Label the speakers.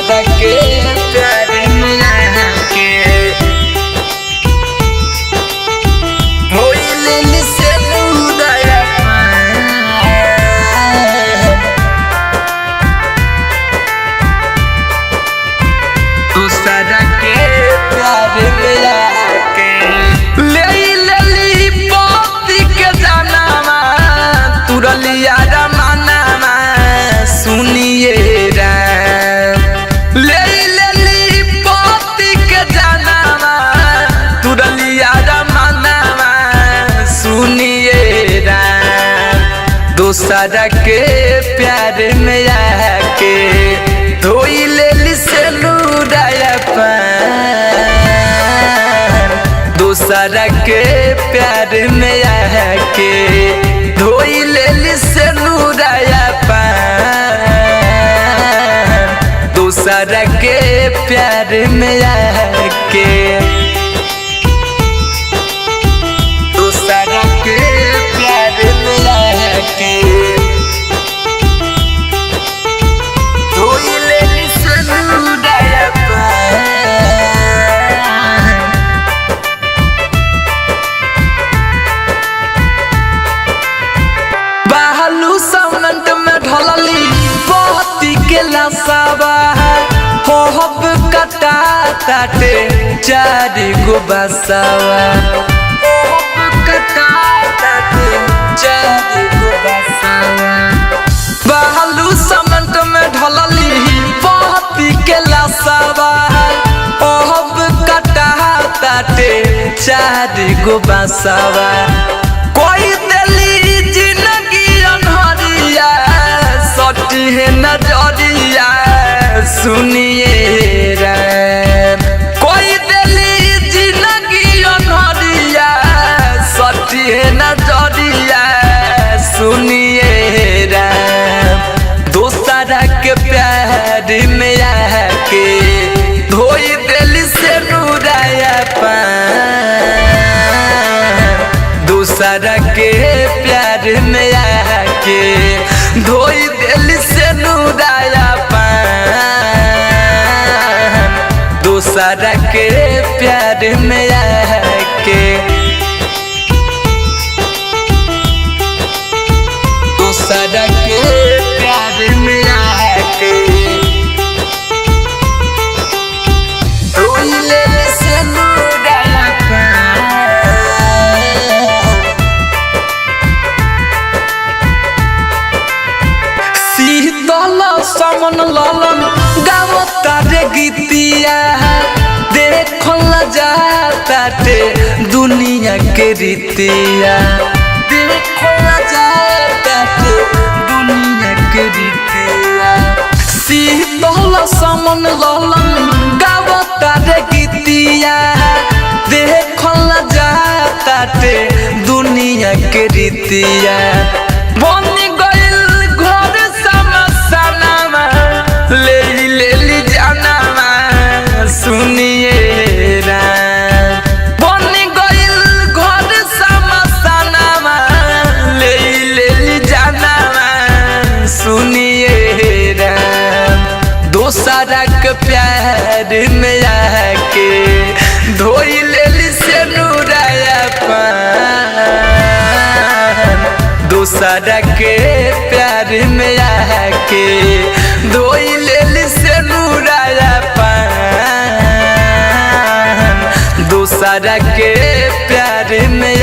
Speaker 1: दूसरा के प्यार में आके होइल से उदया दूसरा के प्यार में आके ले लेली पति के जनामा तुरलिया रमानामा सुनिए राम ले लेली पति के जनामा तुरलिया रमानामा सुनिए राम दूसरा के प्यार में आके धोई लेली से लुड़ाया दूसरा के प्यार में आके धोई लेली से लुड़ाया दूसरा के प्यार में आके दूसरा के प्यार में आके धोई लेली से लुड़ाया बालू सामंत में ढलली पति के लसावा होब कटा ताटे चारी गो बसावा होब कटा ताटे चारी गो बसावा बालू सामंत में ढलली पति के लसावा होब कटा ताटे चारी गो बसावा कोई दिली जिंदगी अनहरिया सटी है नजरिया सुनिए राम कोई दिली जिंदगी अनहरिया सटी है नजरिया सुनिए राम दूसरा के प्यार में आके धोई दिल से नुराया दूसरा के प्यार में आके धोई दिल से नुराया दूसरा के प्यार में आके दूसरा के प्यार में आके धोई दिल से नुराया समन ललन गावता रे गीतिया देखल जाता टे दुनिया के रीतिया देखल जाता टे दुनिया के रीतिया शीतल समन ललन गावता रे गीतिया देखल जाता टे दुनिया के रीतिया बन गइल घर ले लेली जनामा सुनिए राम बन गइल घर समसनामा ले लेली जनामा सुनिए राम दूसरा के प्यार में आके धोई लेली से नुराया दूसरा के प्यार में आके धोई लेली से नुराया दूसरा के प्यार में